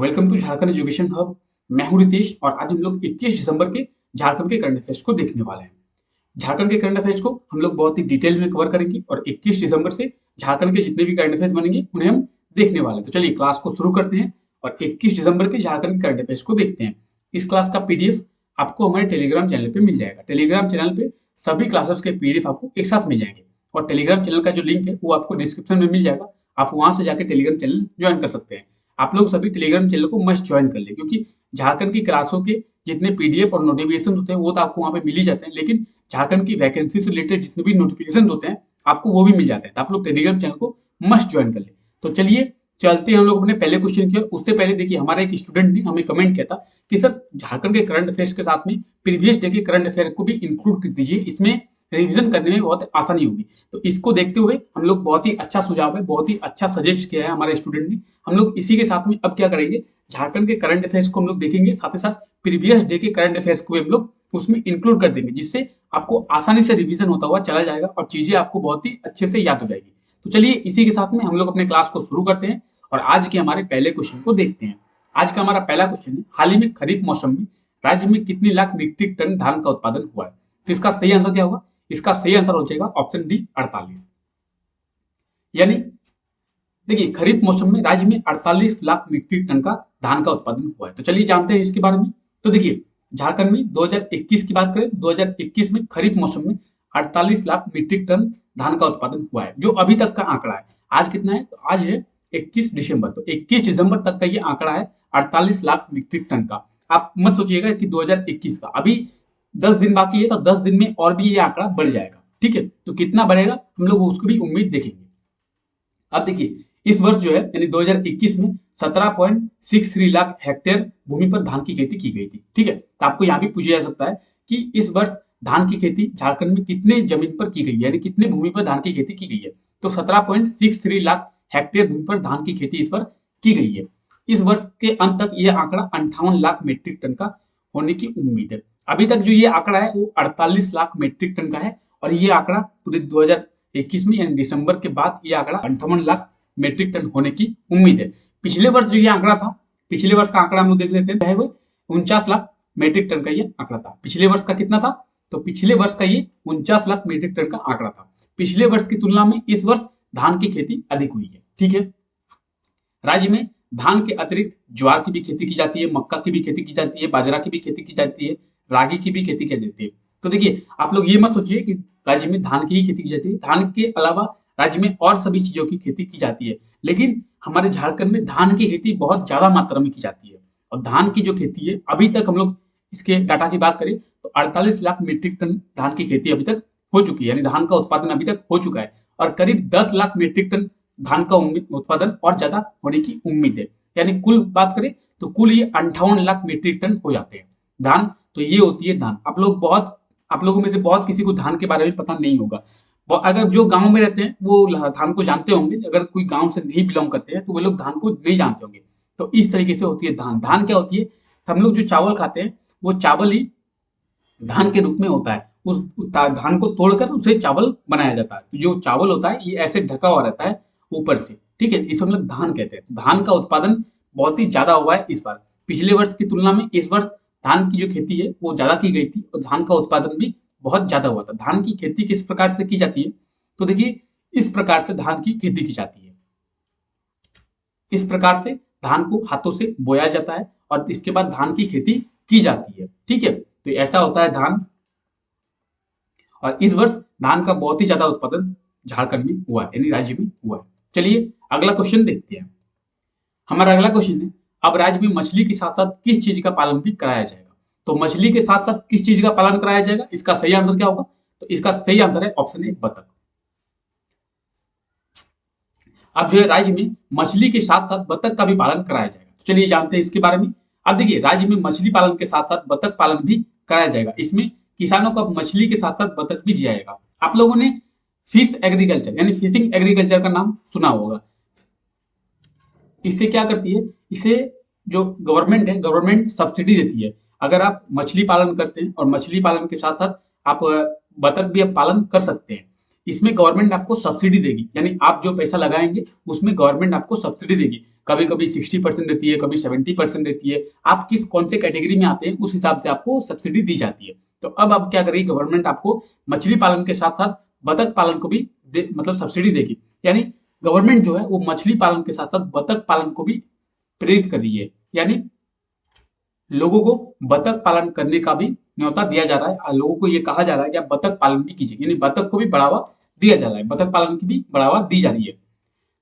Welcome to Jharkhand education hub. मैं हूं रितेश और आज हम लोग 21 दिसंबर के झारखंड के करंट अफेयर्स को देखने वाले हैं। झारखंड के करंट अफेयर्स को हम लोग बहुत ही डिटेल में कवर करेंगे और 21 दिसंबर से झारखंड के जितने भी करंट अफेयर्स बनेंगे उन्हें हम देखने वाले हैं। तो चलिए क्लास को शुरू करते हैं और 21 दिसंबर के झारखंड के करंट अफेयर्स को देखते हैं। इस क्लास का पीडीएफ आपको हमारे टेलीग्राम चैनल पे मिल जाएगा। टेलीग्राम चैनल पे सभी क्लासेस के पीडीएफ आपको एक साथ मिल जाएंगे और टेलीग्राम चैनल का जो लिंक है वो आपको डिस्क्रिप्शन में मिल जाएगा। आप वहां से जाकर टेलीग्राम चैनल ज्वाइन कर सकते हैं। आप लोग सभी टेलीग्राम चैनल को मस्ट ज्वाइन कर ले, क्योंकि झारखंड की क्लासों के जितने पीडीएफ और नोटिफिकेशन होते हैं वो तो आपको वहां पे मिल ही जाते हैं, लेकिन झारखंड की वैकेंसी से रिलेटेड जितने भी नोटिफिकेशन होते हैं आपको वो भी मिल जाते हैं। तो आप लोग टेलीग्राम चैनल को मस्ट ज्वाइन कर ले। तो चलिए चलते हैं हम लोग अपने पहले क्वेश्चन की ओर। उससे पहले देखिए, हमारा एक स्टूडेंट ने हमें कमेंट किया था कि सर झारखंड के करंट अफेयर्स के साथ में प्रीवियस डे के करंट अफेयर को भी इंक्लूड कर दीजिए, इसमें रिवीजन करने में बहुत आसानी होगी। तो इसको देखते हुए हम लोग, बहुत ही अच्छा सुझाव है, बहुत ही अच्छा सजेस्ट किया है हमारे स्टूडेंट ने। हम लोग इसी के साथ में अब क्या करेंगे, झारखंड के करंट अफेयर्स को हम लोग देखेंगे, साथ ही साथ प्रीवियस डे के करंट अफेयर्स को भी हम लोग उसमें इंक्लूड कर देंगे, जिससे आपको आसानी से रिवीजन होता हुआ चला जाएगा और चीजें आपको बहुत ही अच्छे से याद हो जाएगी। तो चलिए इसी के साथ में हम लोग अपने क्लास को शुरू करते हैं और आज के हमारे पहले क्वेश्चन को देखते हैं। आज का हमारा पहला क्वेश्चन है, हाल ही में खरीफ मौसम में राज्य में कितनी लाख मीट्रिक टन धान का उत्पादन हुआ है? तो इसका सही आंसर क्या होगा? इसका सही आंसर हो जाएगा ऑप्शन डी 48। यानी देखिए, खरीफ मौसम में राज्य में 48 लाख मीट्रिक टन का धान का उत्पादन हुआ है। तो चलिए जानते हैं इसके बारे में। तो देखिए, झारखंड में 2021 की बात करें तो 2021 में खरीफ मौसम में 48 लाख मीट्रिक टन धान का उत्पादन हुआ है, जो अभी तक का आंकड़ा है। आज कितना है? तो आज है 21 दिसंबर। तो 21 दिसंबर तक का ये आंकड़ा है 48 लाख मीट्रिक टन का। आप मत सोचिएगा कि 2021 का, अभी 10 दिन बाकी है, तो 10 दिन में और भी ये आंकड़ा बढ़ जाएगा। ठीक है, तो कितना बढ़ेगा हम लोग उसको भी उम्मीद देखेंगे। अब देखिए, इस वर्ष जो है यानी 2021 में 17.63 लाख हेक्टेयर भूमि पर धान की खेती की गई थी। ठीक है, तो आपको यहाँ भी पूछा जा सकता है कि इस वर्ष धान की खेती झारखंड में कितने जमीन पर की गई है, यानी कितने भूमि पर धान की खेती की गई है। तो 17.63 लाख हेक्टेयर भूमि पर धान की खेती इस पर की गई है। इस वर्ष के अंत तक यह आंकड़ा 58 लाख मीट्रिक टन का होने की उम्मीद है। अभी तक जो ये आंकड़ा है वो 48 लाख मीट्रिक टन का है और ये आंकड़ा पूरे 2021 में यानी दिसंबर के बाद ये आंकड़ा 58 लाख मीट्रिक टन होने की उम्मीद है। पिछले वर्ष जो ये आंकड़ा था, पिछले वर्ष का आंकड़ा हम लोग देख लेते हैं, 49 लाख मीट्रिक टन का ये आंकड़ा था। पिछले वर्ष का कितना था? तो पिछले वर्ष का ये 49 लाख मीट्रिक टन का आंकड़ा था। पिछले वर्ष की तुलना में इस वर्ष धान की खेती अधिक हुई है। ठीक है, राज्य में धान के अतिरिक्त ज्वार की भी खेती की जाती है, मक्का की भी खेती की जाती है, बाजरा की भी खेती की जाती है, रागी की भी खेती की जाती है। तो देखिए, आप लोग ये मत सोचिए कि राज्य में धान की ही खेती की जाती है। धान के अलावा राज्य में और सभी चीजों की खेती की जाती है, लेकिन हमारे झारखंड में धान की खेती बहुत ज्यादा मात्रा में की जाती है। और धान की जो खेती है, अभी तक हम लोग इसके डाटा की बात करें तो 48 लाख मीट्रिक टन धान की खेती अभी तक हो चुकी है, यानी धान का उत्पादन अभी तक हो चुका है और करीब 10 लाख मीट्रिक टन धान का उत्पादन और ज्यादा होने की उम्मीद है। यानी कुल बात करें तो कुल ये 58 लाख मीट्रिक टन हो जाते हैं धान। तो ये होती है धान। आप लोगों में से बहुत किसी को धान के बारे में पता नहीं होगा। अगर जो गांव में रहते हैं वो धान को जानते होंगे, अगर कोई गांव से नहीं बिलोंग करते हैं तो वो लोग धान को नहीं जानते होंगे। तो इस तरीके से होती है धान। धान क्या होती है? हम लोग जो चावल खाते हैं वो चावल ही धान के रूप में होता है। उस धान को तोड़कर उसे चावल बनाया जाता है। तो जो चावल होता है ये ऐसे ढका हुआ रहता है ऊपर से। ठीक है, इसे हम लोग धान कहते हैं। धान का उत्पादन बहुत ही ज्यादा हुआ है इस बार। पिछले वर्ष की तुलना में इस वर्ष धान की जो खेती है वो ज्यादा की गई थी और धान का उत्पादन भी बहुत ज्यादा हुआ था। धान की खेती किस प्रकार से की जाती है? तो देखिए, इस प्रकार से धान की खेती की जाती है। इस प्रकार से धान को हाथों से बोया जाता है और इसके बाद धान की खेती की जाती है। ठीक है, तो ऐसा होता है धान। और इस वर्ष धान का बहुत ही ज्यादा उत्पादन झारखंड में हुआ है, यानी राज्य में हुआ है। चलिए अगला क्वेश्चन देखते हैं। हमारा अगला क्वेश्चन है, अब राज्य में मछली के साथ साथ किस चीज का पालन भी कराया जाएगा? तो मछली के साथ साथ किस चीज का पालन कराया जाएगा? इसका सही आंसर क्या होगा? तो इसका सही आंसर है ऑप्शन ए, बतख। अब जो है राज्य में मछली के साथ साथ बतख का भी पालन कराया जाएगा। तो चलिए जानते हैं इसके बारे में। अब देखिए, राज्य में मछली पालन के साथ साथ बतख पालन भी कराया जाएगा। इसमें किसानों को अब मछली के साथ साथ बतख भी दिया जाएगा। आप लोगों ने फिश एग्रीकल्चर यानी फिशिंग एग्रीकल्चर का नाम सुना होगा। इससे क्या करती है? इसे जो गवर्नमेंट है, गवर्नमेंट सब्सिडी देती है। अगर आप मछली पालन करते हैं और मछली पालन के साथ साथ आप बतख भी आप पालन कर सकते हैं। इसमें गवर्नमेंट आपको सब्सिडी देगी, यानी आप जो पैसा लगाएंगे उसमें गवर्नमेंट आपको सब्सिडी देगी। कभी कभी 60% देती है, कभी 70% देती है। आप किस कौन से कैटेगरी में आते हैं उस हिसाब से आपको सब्सिडी दी जाती है। तो अब आप क्या करेगी, गवर्नमेंट आपको मछली पालन के साथ साथ बतख पालन को भी मतलब सब्सिडी देगी। यानी गवर्नमेंट जो है वो मछली पालन के साथ साथ बतख पालन को भी प्रेरित कर रही है, यानी लोगों को बतख पालन करने का भी न्योता दिया जा रहा है। लोगों को ये कहा जा रहा है कि आप बतख पालन भी कीजिए, यानी बतख को भी बढ़ावा दिया जा रहा है, बतख पालन की भी बढ़ावा दी जा रही है।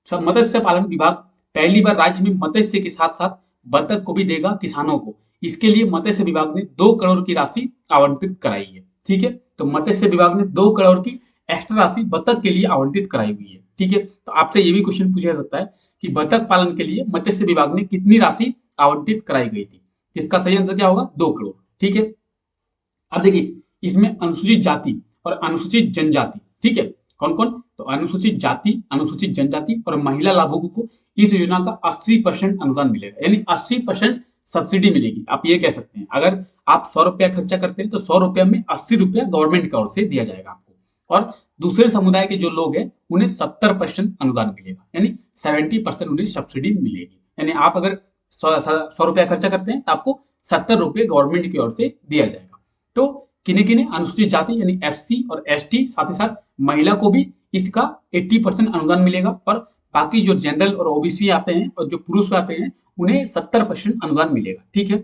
सब मत्स्य पालन विभाग पहली बार राज्य में मत्स्य के साथ साथ बतख को भी देगा किसानों को। इसके लिए मत्स्य विभाग ने 2 करोड़ की राशि आवंटित कराई है। ठीक है, तो मत्स्य विभाग ने 2 करोड़ की एक्स्ट्रा राशि बतख के लिए आवंटित कराई हुई है। ठीक है, तो आपसे ये भी क्वेश्चन पूछा जा सकता है कि बतख पालन के लिए मत्स्य विभाग ने कितनी राशि आवंटित कराई गई थी। जिसका सही आंसर क्या होगा, 2 करोड़। ठीक है, अब देखिए इसमें अनुसूचित जाति और अनुसूचित जनजाति, ठीक है, कौन कौन, तो अनुसूचित जाति, अनुसूचित जनजाति और महिला लाभुकों को इस योजना का 80% अनुदान मिलेगा, यानी 80% सब्सिडी मिलेगी। आप ये कह सकते हैं अगर आप 100 रुपया खर्चा करते हैं तो 100 रुपया में 80 रुपया गवर्नमेंट की ओर से दिया जाएगा आपको, और दूसरे समुदाय के जो लोग हैं उन्हें 70% अनुदान मिलेगा, यानी 70% उन्हें सब्सिडी मिलेगी। यानी आप अगर 100 रुपया खर्चा करते हैं तो आपको 70 रुपये गवर्नमेंट की ओर से दिया जाएगा। तो किन्हीं किन्हीं अनुसूचित जाति यानी एससी और एसटी, साथ ही साथ महिला को भी इसका 80% अनुदान मिलेगा, और बाकी जो जनरल और ओबीसी आते हैं और जो पुरुष आते हैं उन्हें 70% अनुदान मिलेगा। ठीक है,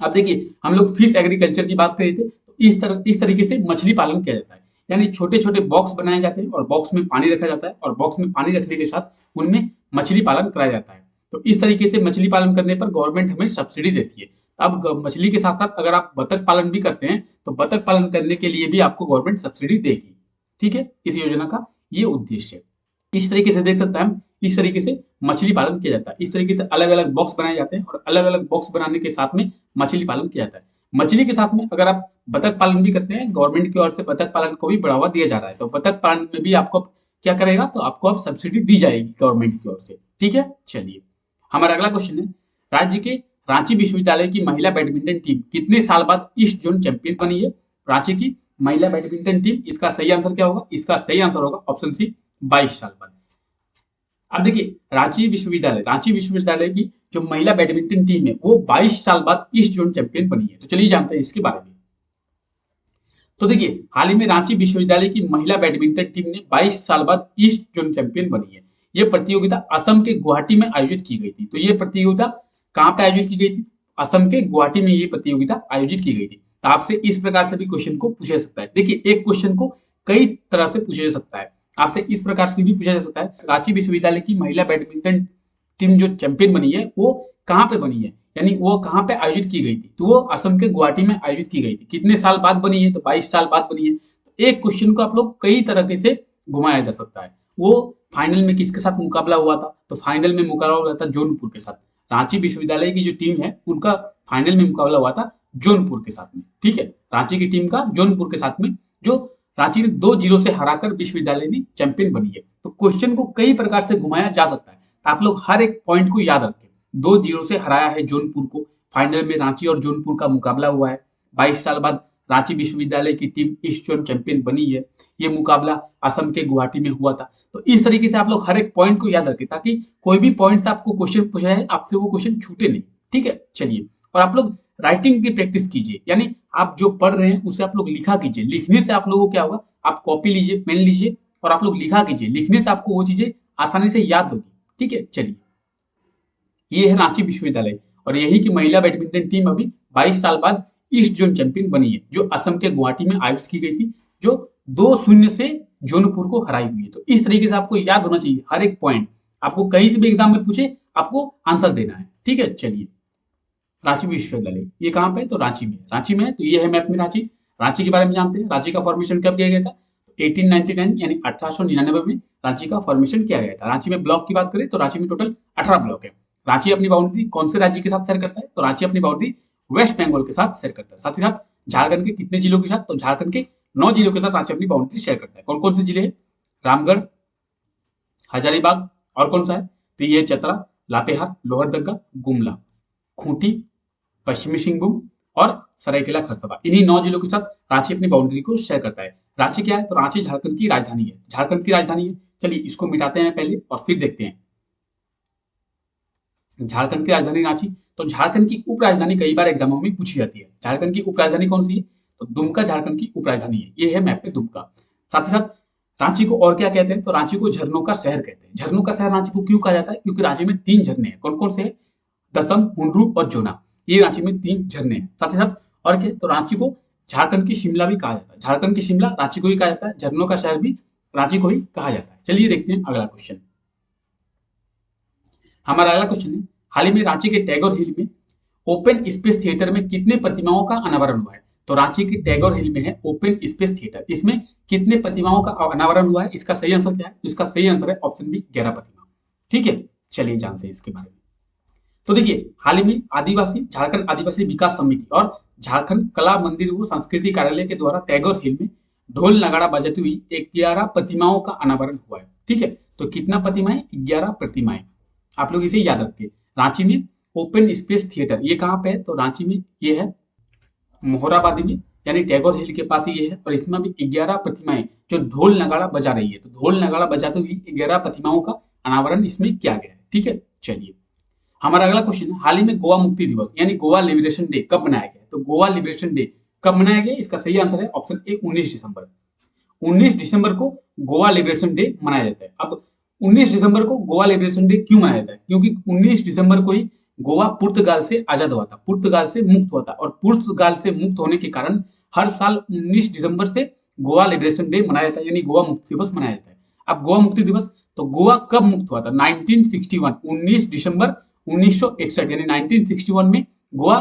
अब देखिए हम लोग फिश एग्रीकल्चर की बात कर रहे थे, तो इस तरीके से मछली पालन किया जाता है, यानी छोटे छोटे बॉक्स बनाए जाते हैं और बॉक्स में पानी रखा जाता है, और बॉक्स में पानी रखने के साथ उनमें मछली पालन कराया जाता है। तो इस तरीके से मछली पालन करने पर गवर्नमेंट हमें सब्सिडी देती है। अब मछली के साथ साथ अगर आप बतख पालन भी करते हैं तो बतख पालन करने के लिए भी आपको गवर्नमेंट सब्सिडी देगी। ठीक है, इस योजना का ये उद्देश्य है। इस तरीके से देख सकते हैं हम, इस तरीके से मछली पालन किया जाता है। इस तरीके से अलग अलग बॉक्स बनाए जाते हैं और अलग अलग बॉक्स बनाने के साथ में मछली पालन किया जाता है। मछली के साथ में अगर आप बतख पालन भी करते हैं, गवर्नमेंट की ओर से बतख पालन को भी बढ़ावा दिया जा रहा है, तो बतख पालन में भी आपको क्या करेगा, तो आपको अब सब्सिडी दी जाएगी गवर्नमेंट की ओर से। ठीक है, चलिए हमारा अगला क्वेश्चन है, राज्य के रांची विश्वविद्यालय की महिला बैडमिंटन टीम कितने साल बाद ईस्ट जोन चैंपियन बनी है। रांची की महिला बैडमिंटन टीम, इसका सही आंसर क्या होगा, इसका सही आंसर होगा ऑप्शन सी, 22 साल बाद। अब देखिए रांची विश्वविद्यालय की जो महिला बैडमिंटन टीम है वो 22 साल बाद ईस्ट जोन चैंपियन बनी है। तो चलिए जानते हैं इसके बारे में। तो देखिए हाल ही में रांची विश्वविद्यालय की महिला बैडमिंटन टीम ने 22 साल बाद ईस्ट जोन चैंपियन बनी है। यह प्रतियोगिता असम के गुवाहाटी में आयोजित की गई थी। तो ये प्रतियोगिता कहाँ पे आयोजित की गई थी, असम के गुवाहाटी में ये प्रतियोगिता आयोजित की गई थी। तो आपसे इस प्रकार से भी क्वेश्चन को पूछा जा सकता है। देखिए एक क्वेश्चन को कई तरह से पूछा जा सकता है, आपसे इस प्रकार से भी पूछा जा सकता है, रांची विश्वविद्यालय की महिला बैडमिंटन टीम जो चैंपियन बनी है वो कहाँ पे बनी है, यानी वो कहाँ पे आयोजित की गई थी, तो वो असम के गुवाहाटी में आयोजित की गई थी। कितने साल बाद बनी है, तो 22 साल बाद बनी है। तो एक क्वेश्चन को आप लोग कई तरीके से घुमाया जा सकता है। वो फाइनल में किसके साथ मुकाबला हुआ था, तो फाइनल में मुकाबला हुआ था जौनपुर के साथ। रांची विश्वविद्यालय की जो टीम है उनका फाइनल में मुकाबला हुआ था जौनपुर के साथ में। ठीक है, रांची की टीम का जौनपुर के साथ में, जो रांची ने 2-0 से हराकर विश्वविद्यालय ने चैंपियन बनी है। तो क्वेश्चन को कई प्रकार से घुमाया जा सकता है, तो आप लोग हर एक पॉइंट को याद रखें। 2-0 से हराया है जौनपुर को, फाइनल में रांची और जौनपुर का मुकाबला हुआ है, 22 साल बाद रांची विश्वविद्यालय की टीम ईस्ट जोन चैंपियन बनी है, ये मुकाबला असम के गुवाहाटी में हुआ था। तो इस तरीके से आप लोग हर एक पॉइंट को याद रखें, ताकि कोई भी पॉइंट से आपको क्वेश्चन पूछा जाए आपसे वो क्वेश्चन छूटे नहीं। ठीक है, चलिए, और आप लोग राइटिंग की प्रैक्टिस कीजिए, यानी आप जो पढ़ रहे हैं उसे आप लोग लिखा कीजिए। लिखने से आप लोगों को क्या होगा, आप कॉपी लीजिए, पेन लीजिए और आप लोग लिखा कीजिए। लिखने से आपको वो चीजें आसानी से याद होगी। ठीक है, चलिए, ये है रांची विश्वविद्यालय और यही की महिला बैडमिंटन टीम अभी 22 साल बाद ईस्ट जोन चैंपियन बनी है, जो असम के गुवाहाटी में आयोजित की गई थी, जो 2-0 से जौनपुर को हराई हुई है। तो इस तरीके से आपको याद होना चाहिए हर एक पॉइंट, आपको कहीं से भी एग्जाम में पूछे आपको आंसर देना है। ठीक है, चलिए, रांची विश्वविद्यालय ये कहाँ पे है, तो रांची में है। तो ये है मैप में रांची। रांची के बारे में जानते हैं, रांची का फॉर्मेशन कब किया गया था, 1899 यानी 1899 में रांची का फॉर्मेशन किया गया था। रांची में ब्लॉक की बात करें तो रांची में टोटल 18 ब्लॉक है। रांची अपनी बाउंड्री कौन से राज्य के साथ शेयर करता है, तो रांची अपनी बाउंड्री वेस्ट बंगाल के साथ शेयर करता है। साथ ही साथ झारखंड के कितने जिलों के साथ, तो झारखंड के 9 जिलों के साथ रांची अपनी बाउंड्री शेयर करता है। कौन कौन से जिले हैं, रामगढ़, हजारीबाग और कौन सा है, तो ये चतरा, लातेहार, लोहरदगा, गुमला, खूंटी, पश्चिमी सिंहभूम और सरायकेला खरसावां, इन्हीं 9 जिलों के साथ रांची अपनी बाउंड्री को शेयर करता है। रांची क्या है? तो रांची झारखंड की राजधानी है, झारखंड की राजधानी है। चलिए इसको मिटाते हैं पहले और फिर देखते हैं। झारखंड की राजधानी रांची, तो झारखंड की उपराजधानी कई बार एग्जामों में पूछी जाती है। झारखंड की उपराजधानी कौन सी है? तो दुमका झारखंड की उपराजधानी है, ये है मैप पे दुमका। साथ ही साथ रांची को और क्या कहते हैं? तो रांची को झरनों का शहर कहते हैं। झरनों का शहर रांची को क्यों कहा जाता है? क्योंकि रांची में 3 झरने हैं। कौन-कौन से हैं? दसम, हुंडरू और जोना। ये रांची में 3 झरने हैं। साथ ही साथ और क्या? तो रांची को झारखंड की शिमला भी कहा जाता है। झारखंड की शिमला रांची को ही कहा जाता है। झरनों का शहर भी रांची को ही कहा जाता है। चलिए देखते हैं अगला क्वेश्चन। हमारा अगला क्वेश्चन है, हाल ही में रांची के टैगोर हिल में ओपन स्पेस थिएटर में कितने प्रतिमाओं का अनावरण हुआ है? तो रांची के टैगोर हिल में है ओपन स्पेस थिएटर, इसमें कितने प्रतिमाओं का अनावरण हुआ है? इसका सही आंसर क्या है? इसका सही आंसर है ऑप्शन बी 11 प्रतिमा। ठीक है, चलिए जानते हैं इसके बारे में। तो देखिए हाल ही में आदिवासी झारखंड आदिवासी विकास समिति और झारखंड कला मंदिर व संस्कृति कार्यालय के द्वारा टैगोर हिल में ढोल नगाड़ा बजाती हुई 11 प्रतिमाओं का अनावरण हुआ है। ठीक है, तो कितना प्रतिमाएं? 11 प्रतिमाएं। आप लोग इसे याद रखिए। रांची में ओपन स्पेस थिएटर ये कहाँ पे है? तो रांची में ये है मोहराबादी में, यानी टैगोर हिल के पास ये है और इसमें भी 11 प्रतिमाएं जो ढोल नगाड़ा बजा रही है। तो ढोल नगाड़ा बजाते हुए 11 प्रतिमाओं का अनावरण इसमें किया गया है। ठीक है, चलिए हमारा अगला क्वेश्चन है, हाल ही में गोवा मुक्ति दिवस यानी गोवा लिबरेशन डे कब मनाया गया? तो गोवा लिबरेशन डे कब मनाया गया? इसका सही आंसर है ऑप्शन ए 19 दिसंबर। 19 दिसंबर को गोवा लिबरेशन डे मनाया जाता है। अब 19 दिसंबर को गोवा लिबरेशन डे क्यों मनाया जाता है? क्योंकि 19 दिसंबर को ही गोवा पुर्तगाल से आजाद हुआ था, पुर्तगाल से मुक्त हुआ था और पुर्तगाल से मुक्त होने के कारण हर साल 19 दिसंबर से गोवा लिबरेशन डे मनाया जाता है, यानी गोवा मुक्ति दिवस मनाया जाता है। अब गोवा मुक्ति दिवस, तो गोवा कब मुक्त हुआ था? 1961, 19 दिसंबर 1961 यानी 1961 में गोवा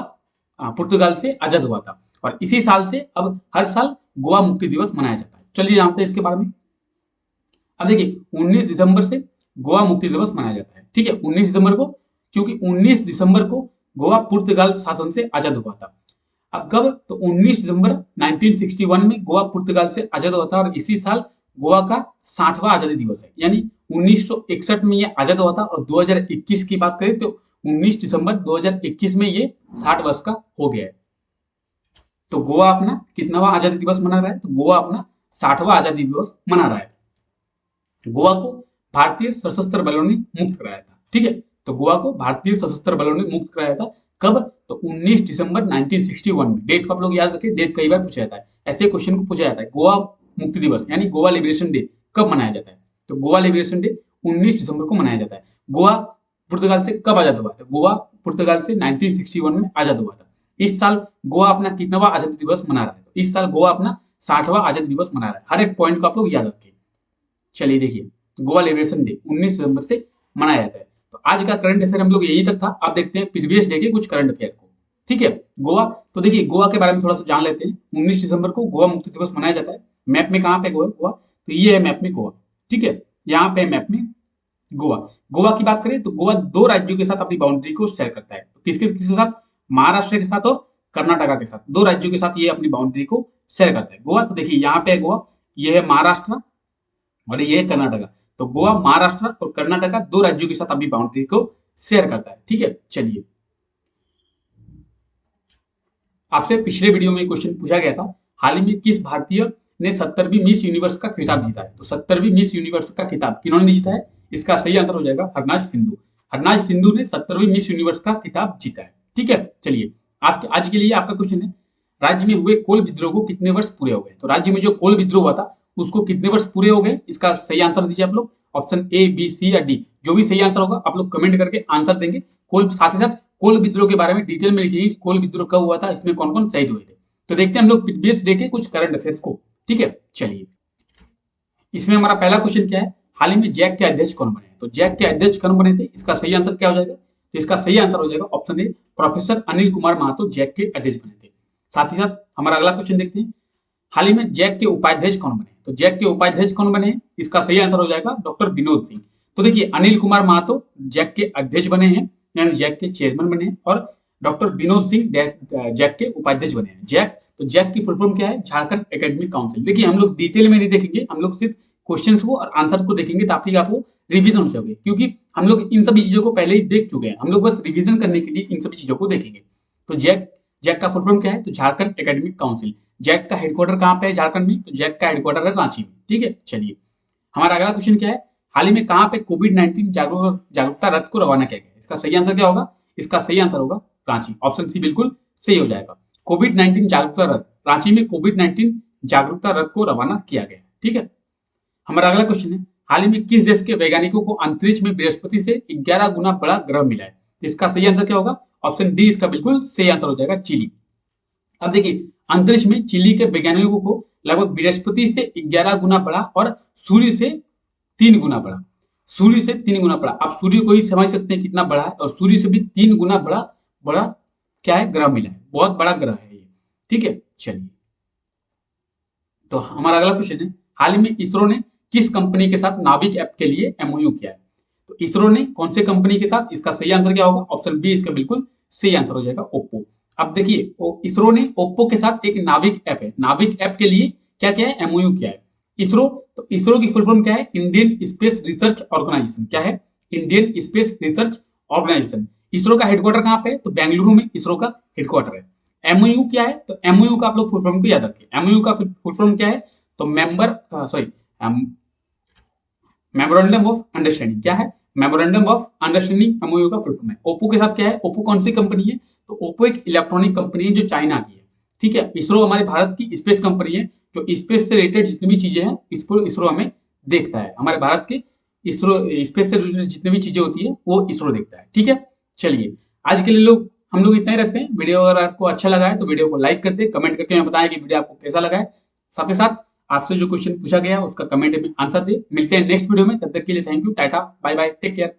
पुर्तगाल से आजाद हुआ था और इसी साल से अब हर साल गोवा मुक्ति दिवस मनाया जाता है। चलिए जानते हैं इसके बारे में। अब देखिए 19 दिसंबर से गोवा मुक्ति दिवस मनाया जाता है। ठीक है, 19 दिसंबर को, क्योंकि 19 दिसंबर को गोवा पुर्तगाल शासन से आजाद हुआ था। अब कब? तो 19 दिसंबर 1961 में गोवा पुर्तगाल से आजाद हुआ था और इसी साल गोवा का 60वां आजादी दिवस है, यानी 1961 में ये आजाद हुआ था और 2021 की बात करें तो 19 दिसंबर 2021 में ये 60 वर्ष का हो गया है। तो गोवा अपना कितनावा आजादी दिवस मना रहा है? तो गोवा अपना 60वां आजादी दिवस मना रहा है। गोवा को भारतीय सशस्त्र बलों ने मुक्त कराया था। ठीक है, तो गोवा को भारतीय सशस्त्र बलों ने मुक्त कराया था। कब? तो 19 दिसंबर 1961 में। डेट को आप लोग याद रखिए, डेट कई बार पूछा जाता है, ऐसे क्वेश्चन को पूछा जाता है। गोवा मुक्ति दिवस यानी गोवा लिबरेशन डे कब मनाया जाता है? तो गोवा लिबरेशन डे 19 दिसंबर को मनाया जाता है। गोवा पुर्तगाल से कब आजाद हुआ था? गोवा पुर्तगाल से 1961 में आजाद हुआ था। इस साल गोवा अपना कितनावा आजादी दिवस मना रहा है? तो इस साल गोवा अपना 60वां आजादी दिवस मना रहा है। हर एक पॉइंट को आप लोग याद रखिए। चलिए देखिए, गोवा लिबरेशन डे 19 दिसंबर से मनाया जाता है। तो आज का करंट अफेयर हम लोग यही तक था। अब देखते हैं प्रीवियस डे के कुछ करंट अफेयर को। ठीक है, गोवा, तो देखिए गोवा के बारे में थोड़ा सा जान लेते हैं। 19 दिसंबर को गोवा मुक्ति दिवस मनाया जाता है। मैप में कहाँ पे गोवा? तो ये है मैप में गोवा। ठीक है, यहाँ पे मैप में गोवा। गोवा की बात करें तो गोवा 2 राज्यों के साथ अपनी बाउंड्री को शेयर करता है। तो किसके किसके साथ? महाराष्ट्र के साथ और कर्नाटका के साथ, 2 राज्यों के साथ ये अपनी बाउंड्री को शेयर करता है गोवा। तो देखिए यहाँ पे गोवा, ये है महाराष्ट्र और ये है कर्नाटका। तो गोवा महाराष्ट्र और कर्नाटका 2 राज्यों के साथ अपनी बाउंड्री को शेयर करता है। ठीक है, चलिए आपसे पिछले वीडियो में क्वेश्चन पूछा गया था, हाल ही में किस भारतीय ने 70वीं मिस यूनिवर्स का खिताब जीता है? तो 70वीं मिस यूनिवर्स का खिताब किन्होंने जीता है? इसका सही आंसर हो जाएगा हरनाज सिंधु। हरनाज सिंधु ने 70वीं मिस यूनिवर्स का खिताब जीता है। ठीक है, चलिए आपके आज के लिए आपका क्वेश्चन है, राज्य में हुए कोल विद्रोह को कितने वर्ष पूरे हो गए? तो राज्य में जो कोल विद्रोह हुआ था उसको कितने वर्ष पूरे हो गए? इसका सही आंसर दीजिए आप लोग। ऑप्शन ए, बी, सी या डी, जो भी सही आंसर होगा आप लोग कमेंट करके आंसर देंगे। कोल, साथ ही साथ कोल विद्रोह के बारे में डिटेल में लिखिए, कोल विद्रोह कब हुआ था, इसमें कौन कौन शहीद हुए थे। तो देखते हैं हम लोग प्रीवियस डे के कुछ करंट अफेयर्स को। ठीक है, चलिए इसमें हमारा पहला क्वेश्चन क्या है, हाल ही में जैक के अध्यक्ष कौन बने? तो जैक के अध्यक्ष कौन बने थे? इसका सही आंसर क्या हो जाएगा? तो इसका सही आंसर हो जाएगा option A, professor Anil Kumar Mahto JAC के अध्यक्ष बने थे। साथ ही साथ हमारा अगला क्वेश्चन देखते हैं, हाल ही में जैक के उपाध्यक्ष कौन बने? तो जैक के उपाध्यक्ष कौन बने? इसका सही आंसर हो जाएगा डॉक्टर विनोद सिंह। तो देखिए अनिल कुमार महतो जैक के अध्यक्ष बने हैं, यानी जैक के चेयरमैन बने हैं और डॉक्टर विनोद सिंह जैक के उपाध्यक्ष बने हैं। जैक, तो जैक की फुल फॉर्म क्या है? Jharkhand academic council. देखिए हम लोग डिटेल में नहीं देखेंगे, हम लोग सिर्फ क्वेश्चंस को और आंसर को देखेंगे ताकि आपको रिवीजन हो सके, क्योंकि हम लोग इन सभी चीजों को पहले ही देख चुके हैं। हम लोग बस रिवीजन करने के लिए इन सभी चीजों को देखेंगे। तो जैक का फुल फॉर्म क्या है? तो झारखंड एकेडमिक काउंसिल। जैक का हेडक्वार्टर कहाँ पे है झारखंड में? तो जैक का हेडक्वार्टर है रांची में। ठीक है, चलिए हमारा अगला क्वेश्चन क्या है, हाल ही में कहाँ पे कोविड-19 जागरूकता रथ को रवाना किया गया? इसका सही आंसर क्या होगा? इसका सही आंसर होगा रांची। ऑप्शन सी बिल्कुल सही हो जाएगा। कोविड-19 जागरूकता रथ, रांची में कोविड-19 जागरूकता रथ को रवाना किया गया। ठीक है, हमारा अगला क्वेश्चन है, हाल ही में किस देश के वैज्ञानिकों को अंतरिक्ष में बृहस्पति से 11 गुना बड़ा ग्रह मिला है? इसका सही आंसर क्या होगा? ऑप्शन डी इसका बिल्कुल सही आंसर हो जाएगा, चिली। अब देखिए, अंतरिक्ष में चिली के वैज्ञानिकों को लगभग बृहस्पति से 11 गुना बड़ा और सूर्य से 3 गुना बड़ा, सूर्य से 3 गुना बड़ा। आप सूर्य को ही समझ सकते हैं कितना बड़ा है, और सूर्य से भी 3 गुना बड़ा बड़ा क्या है, ग्रह मिला है। बहुत बड़ा ग्रह है ये। ठीक है, चलिए तो हमारा अगला क्वेश्चन है, हाल ही में इसरो ने किस कंपनी के साथ नाविक ऐप के लिए एमओयू किया है? तो इसरो ने कौन से कंपनी के साथ? इसका सही आंसर क्या होगा? ऑप्शन बी इसका बिल्कुल सही आंसर हो जाएगा, ओप्पो। अब देखिए, इसरो ने ओप्पो के साथ एक नाविक ऐप है, नाविक ऐप के लिए क्या क्या है, एमओयू किया है इसरो। तो इसरो की फुल फॉर्म क्या है? Indian space research organisation. क्या है? Indian space research organisation. ISRO का हेडक्वार्टर कहाँ पे है? तो बेंगलुरु में इसरो का हेडक्वार्टर है। एमओयू क्या है? तो एमओयू का आप लोग फुल फॉर्म को याद रखिए। एमओयू का फुल फॉर्म क्या है? तो मेमोरेंडम ऑफ अंडरस्टैंडिंग। क्या है? मेमोरेंडम ऑफ अंडरस्टैंडिंग एमओयू का फुल फॉर्म है। ओप्पो के साथ क्या है? ओप्पो कौन सी कंपनी है? तो ओप्पो एक इलेक्ट्रॉनिक कंपनी है जो चाइना की है। ठीक है, इसरो हमारे भारत की स्पेस कंपनी है, जो स्पेस से रिलेटेड जितनी भी चीजें हैं इसरो हमें देखता है। हमारे भारत के इसरो स्पेस से रिलेटेड जितनी भी चीजें होती है वो इसरो देखता है। ठीक है, चलिए आज के लिए हम लोग इतना ही रखते हैं। वीडियो अगर आपको अच्छा लगा है तो वीडियो को लाइक कर दे, कमेंट करके हमें बताएं कि वीडियो आपको कैसा लगा है। साथ ही साथ आपसे जो क्वेश्चन पूछा गया उसका कमेंट में आंसर दे। मिलते हैं नेक्स्ट वीडियो में, तब तक के लिए thank you, tata, bye bye, take care.